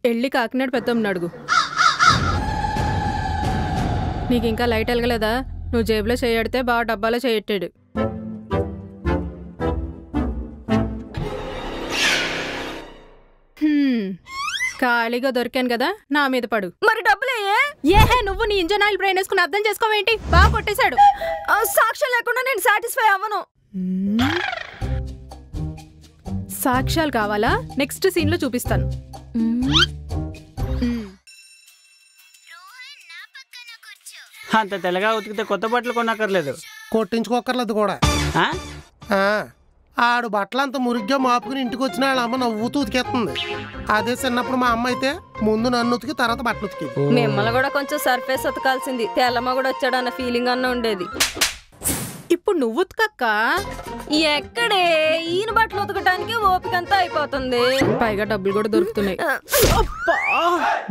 ఎళ్ళి కాకినాడ పెద్దమ్మని అడుగు. నీకు ఇంకా లైట్ వెలగలేదా? నువ్వు జేబులో చేయడితే బాగా డబ్బాలో చేయట్టాడు. ఖాళీగా దొరికాను కదా, నా మీద పడు. మరి డబ్బులే ఏహే, నువ్వు నీ ఇంజన్ ఆయిల్ బ్రెయిన్ వేసుకుని అర్థం చేసుకోవేంటి? బాగా కొట్టేశాడు. సాక్ష్యం లేకుండా నేను సాటిస్ఫై అవ్వను. సాక్ష్యాలు కావాలా? నెక్స్ట్ సీన్ లో చూపిస్తాను. అంత తెల్లగా ఉతికితే కొత్త బట్టలు కొనక్కర్లేదు, కొట్టించుకోకర్లేదు కూడా. ఆడు బట్టలు అంత మురిగ్గా మాపుకుని ఇంటికి వచ్చిన వాళ్ళ అమ్మ నవ్వుతూ ఉతికేస్తుంది. అదే చిన్నప్పుడు మా అమ్మ అయితే ముందు నన్ను ఉతికి తర్వాత బట్టలు ఉతికి. మిమ్మల్ని కూడా కొంచెం సర్ఫేస్ ఉతకాల్సింది, తెల్లమ్మ కూడా వచ్చాడు అన్న ఫీలింగ్ అన్న ఉండేది. ఇప్పుడు నువ్వు ఉతకక్క. ఎక్కడే, ఈయన బట్టలు ఉతకటానికి ఓపికంతా అయిపోతుంది. పైగా డబ్బులు కూడా దొరుకుతున్నాయి.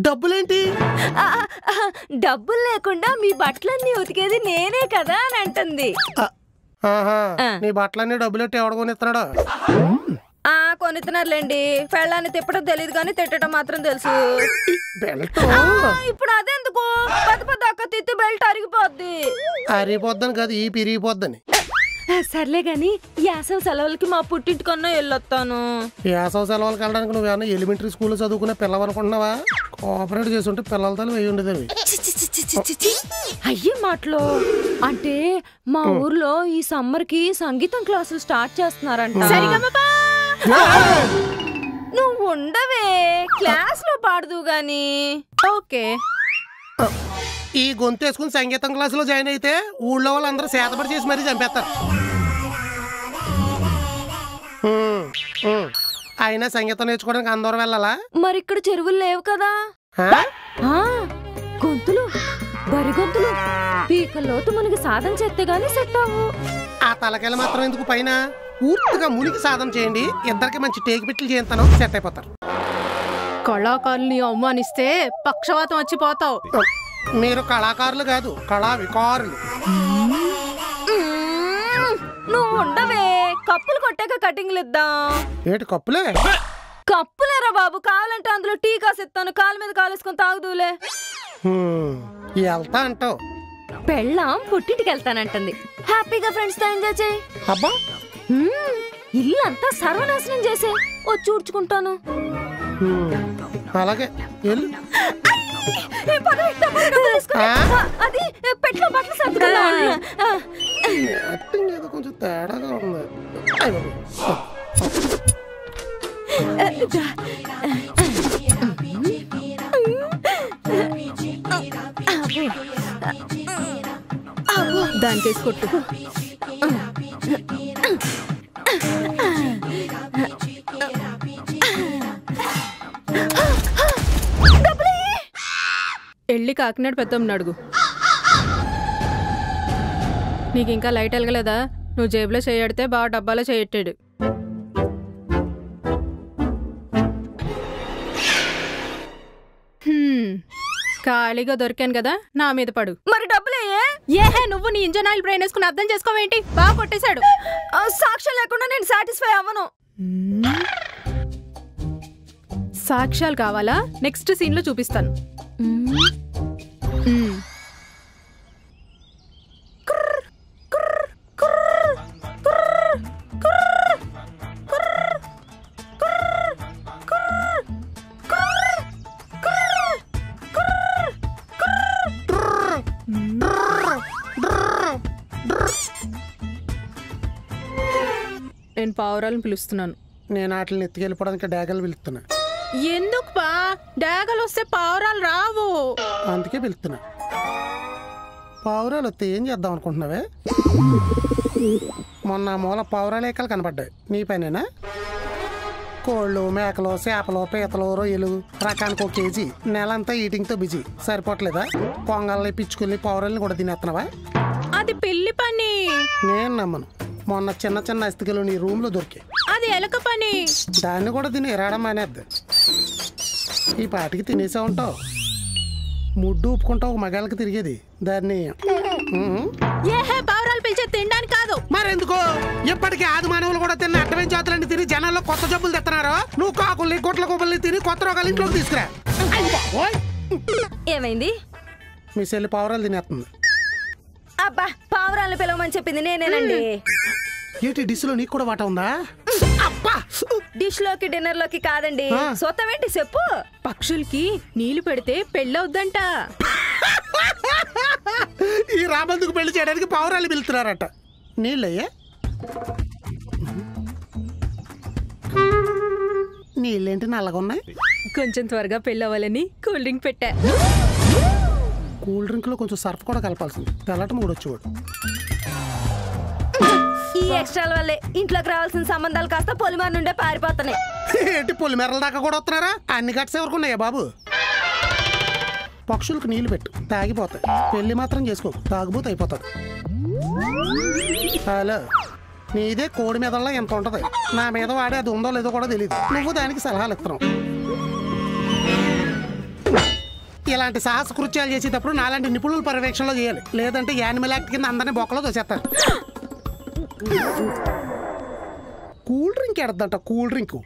డబ్బులేంటి? డబ్బులు లేకుండా మీ బట్టలన్నీ ఉతికేది నేనే కదా అని అంటుంది. నీ బట్టలన్నీ డబ్బులెట్టి ఎవడకొనిస్తున్నాడు? కొనిస్తున్నారులేండి. పెళ్ళాన్ని తిప్పడం తెలియదు కానీ తిట్టడం మాత్రం తెలుసు. ఇప్పుడు అదెందుకు? పెద్ద పెద్ద అక్క తిత్తి బెల్ట్ అరిగిపోద్ది. అరిగిపోద్దని కాదు, ఈ పిరిగిపోద్దని. సర్లే గాని యాసవ సెలవులకి మా పుట్టింటికన్నా వెళ్ళొస్తాను. యాసవ సెలవులకి వెళ్ళడానికి నువ్వేమన్నా ఎలిమెంటరీ స్కూల్లో చదువుకునే పిల్లవనుకుంటున్నావా? కోఆపరేట్ చేసి ఉంటే పిల్లలతో వేయి ఉండేది. అవి అయ్యే మాటలు అంటే మా ఊర్లో ఈ సమ్మర్ కి సంగీతం క్లాసులు స్టార్ట్ చేస్తున్నారంట. నువ్వు ఉండవే, క్లాస్ లో పాడదు గాని. ఓకే. ఈ గొంతేసుకుని సంగీతం క్లాసులో జాయిన్ అయితే ఊళ్ళో వాళ్ళందరూ చేతబడి చేసి మరీ చంపేస్తారు. అయినా సంగీతం నేర్చుకోవడానికి అందరూ వెళ్ళాలా? మరి ఇక్కడ చెరువులు లేవు కదా. గొంతులు బరి గొంతులు పీకల్లోతు మునిగి సాధన చేస్తే గానీ సెట్ అవ్వు. ఆ తలకాయలు మాత్రం ఎందుకు, పైన పూర్తిగా మునిగి సాధన చేయండి. ఇద్దరికి మంచి టేకి పెట్టి చేస్తాను, సెట్ అయిపోతారు. కళాకారుల్ని అవమానిస్తే పక్షవాతం వచ్చిపోతావు. మీరు కళాకారులు కాదు, కళా వికారులు. నువ్వు ఉండవే, కప్పులు కొట్టాక కటింగ్లు ఇద్దాం. ఏంటి కప్పులే? కప్పులేరా బాబు, కావాలంటే అందులో టీ కాసిస్తాను, కాలు మీద కాలేసుకొని తాగుదూలే. వెళ్తా అంటావు. పెళ్ళాం పుట్టింటికి వెళ్తానంటుంది. హ్యాపీగా ఫ్రెండ్స్ తో ఎంజాయ్ చేయి. అబ్బా, ఇల్లంతా సర్వనాశనం చేసే వచ్చి ఊడ్చుకుంటాను. అలాగే వెళ్ళు. అది పెట్లో బట్టలు సర్దుకున్నా. ఏదో కొంచెం తేడాగా ఉంది. దానికేసి కొట్టు. ఎళ్ళి కాకినాడ పెద్దమ్మని అడుగు. నీకు ఇంకా లైట్ వెలగలేదా? నువ్వు జేబులో చేయడితే బాగా డబ్బాలో చేయట్టాడు. ఖాళీగా దొరికాను కదా, నా మీద పడు. మరి డబ్బులే ఏహే, నువ్వు నీ ఇంజన్ ఆయిల్ బ్రెయిన్ వేసుకుని అర్థం చేసుకోవేంటి? బాగా కొట్టేశాడు. సాక్ష్యం లేకుండా నేను సాటిస్ఫై అవ్వను. సాక్ష్యాలు కావాలా? నెక్స్ట్ సీన్ లో చూపిస్తాను. నేను పావురాలను పిలుస్తున్నాను. నేను వాటిని ఎత్తుకెళ్ళిపోవడానికి డాగలు పిలుస్తున్నా. ఎందుకు బా? డాగలు వస్తే పావురాలు రావు. అందుకే పిలుస్తున్నా. పావురాలు వస్తే ఏం చేద్దాం అనుకుంటున్నావే? మొన్న మూల పావురాలు ఏకలు కనపడ్డాయి. నీ పైనేనా? కోళ్ళు, మేకలు, చేపలు, పీతలు, రొయ్యలు రకానికి 1 కేజీ. నెలంతా ఈటింగ్తో బిజీ. సరిపోవట్లేదా? పొంగల్ని, పిచ్చుకుల్ని, పావురాలని కూడా తినేస్తున్నావా? అది పిల్లి పని. నేను నమ్మను. మొన్న చిన్న చిన్న అస్థికలు నీ రూమ్ లో దొరికాయి. అది ఎలక పని. దాన్ని కూడా తిని ఎరాడం మానేద్ది. ఈ పాటికి తినేసా ఉంటావు. ముడ్డు ఊపుకుంటావు మగాళ్ళకి తిరిగేది. దాన్ని పావురాలు పిలిచే తినడానికి కాదు. మరెందుకు? ఇప్పటికీ ఆది మానవులు కూడా తిన్న అడ్డమైన జాతులన్నీ తిని జనాల్లో కొత్త జబ్బులు తెస్తున్నారు. నువ్వు కాకుల్ని, గుట్ల కుబ్బల్ని తిని కొత్త రోగాలు ఇంట్లోకి తీసుకురా. ఏమైంది? మీ చెల్లి పావురాలు తినేస్తుంది. అబ్బా, పావురాలను పిలవమని చెప్పింది నేనేనండి. ఏంటి డిష్లో నీకు కూడా వాట ఉందా? డిష్ లోకి డిన్నర్ లోకి కాదండి. సొత్తమేంటి చెప్పు. పక్షులకి నీళ్లు పెడితే పెళ్ళవుద్దంట. ఈ రాబందుకు పెళ్లి చేయడానికి పావురాలు పిలుతున్నారట. నీళ్ళయ్యా? నీళ్ళేంటి నల్లగా ఉన్నాయి? కొంచెం త్వరగా పెళ్ళవ్వాలని కూల్ డ్రింక్ పెట్టా. కూల్ డ్రింక్ లో కొంచెం సర్ఫ్ కూడా కలపాల్సింది. తెల్లటం కూడా వచ్చేవాడు. ఈ ఎక్స్ట్రాల వల్లే ఇంట్లోకి రావాల్సిన సంబంధాలు కాస్త పొలిమార్ నుండే పారిపోతున్నాయి. ఏంటి పొలిమేరల దాకా కూడా వస్తున్నారా? అన్ని గట్స్ ఎవరుకున్నాయా బాబు? పక్షులకు నీళ్లు పెట్టు, తాగిపోతాయి. పెళ్లి మాత్రం చేసుకో, తాగుబోతు అయిపోతాడు. హలో, నీదే కోడి మీదల్లా ఎంత ఉంటది. నా మీద వాడే అది ఉందో లేదో కూడా తెలియదు. నువ్వు దానికి సలహాలు ఇస్తున్నావు. ఇలాంటి సాహస కృత్యాలు చేసేటప్పుడు నాలాంటి నిపుణుల పర్యవేక్షణలో చేయాలి. లేదంటే యానిమల్ యాక్ట్ కింద అందరినీ బొక్కలో తోసేస్తారు. కూల్ డ్రింక్ ఎడద్దంట. కూల్ డ్రింక్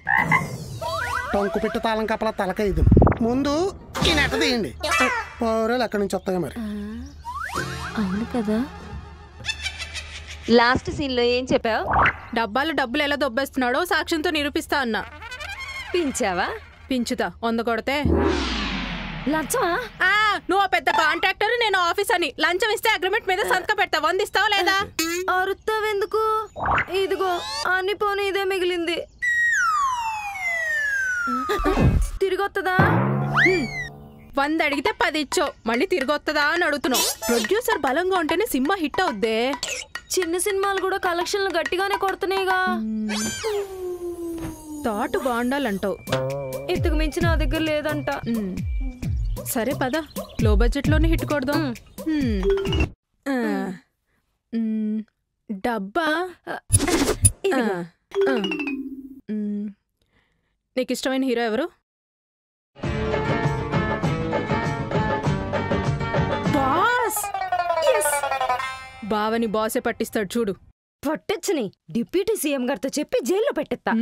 టొంకు పెట్టి తాళం కప్పలా తలకైదు. ముందు ఈ నెట్ట తీయండి. పౌరాలు ఎక్కడి నుంచి వస్తాయో మరి. అవును కదా. లాస్ట్ సీన్ లో ఏం చెప్పావు? డబ్బాలు డబ్బులు ఎలా దొబ్బేస్తున్నాడో సాక్ష్యంతో నిరూపిస్తా అన్నా. పించావా? పించుతా 100 కొడితే. లంచమా? నువ్వు పెద్ద కాంట్రాక్టర్, నేను ఆఫీస్ అని. లంచం ఇస్తే అగ్రిమెంట్ మీద సంతకం పెడతా. 100 ఇస్తావా లేదా? అరుస్తావెందుకు? ఇదిగో అన్ని పోనీ ఇదే మిగిలింది. తిరిగి వస్తుందా? 100 అడిగితే 10 ఇచ్చావు. మళ్ళీ తిరిగి వస్తుందా అని అడుగుతున్నావు. ప్రొడ్యూసర్ బలంగా ఉంటేనే సినిమా హిట్ అవుద్దే. చిన్న సినిమాలు కూడా కలెక్షన్లు గట్టిగానే కొడుతున్నాయిగా. థాట్ బాగుండాలంటావు. ఇంతకు మించి నా దగ్గర లేదంట. సరే పద, లో బడ్జెట్ లోనే హిట్ కొడదాం. డబ్బా నీకు ఇష్టమైన హీరో ఎవరు? బాస్. బావని బాసే పట్టిస్తాడు చూడు. పట్టొచ్చని డిప్యూటీ సీఎం గారితో చెప్పి జైల్లో పెట్టేస్తా.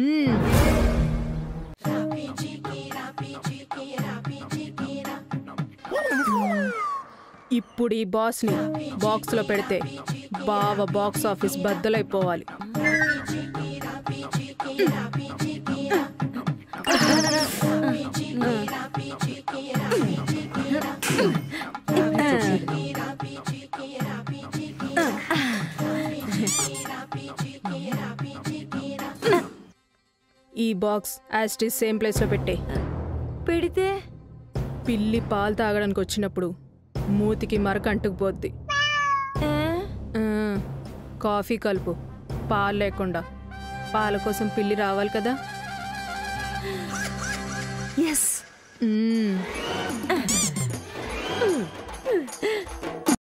ఇప్పుడు ఈ బాస్ ని బాక్స్ లో పెడితే బావ బాక్స్ ఆఫీస్ బద్దలైపోవాలి. ఈ బాక్స్ యాస్టీస్ సేమ్ ప్లేస్ లో పెట్టే. పెడితే పిల్లి పాలు తాగడానికి వచ్చినప్పుడు మూతికి మరక అంటుకుపోద్ది. కాఫీ కలుపు, పాలు లేకుండా. పాల కోసం పిల్లి రావాలి కదా. ఎస్.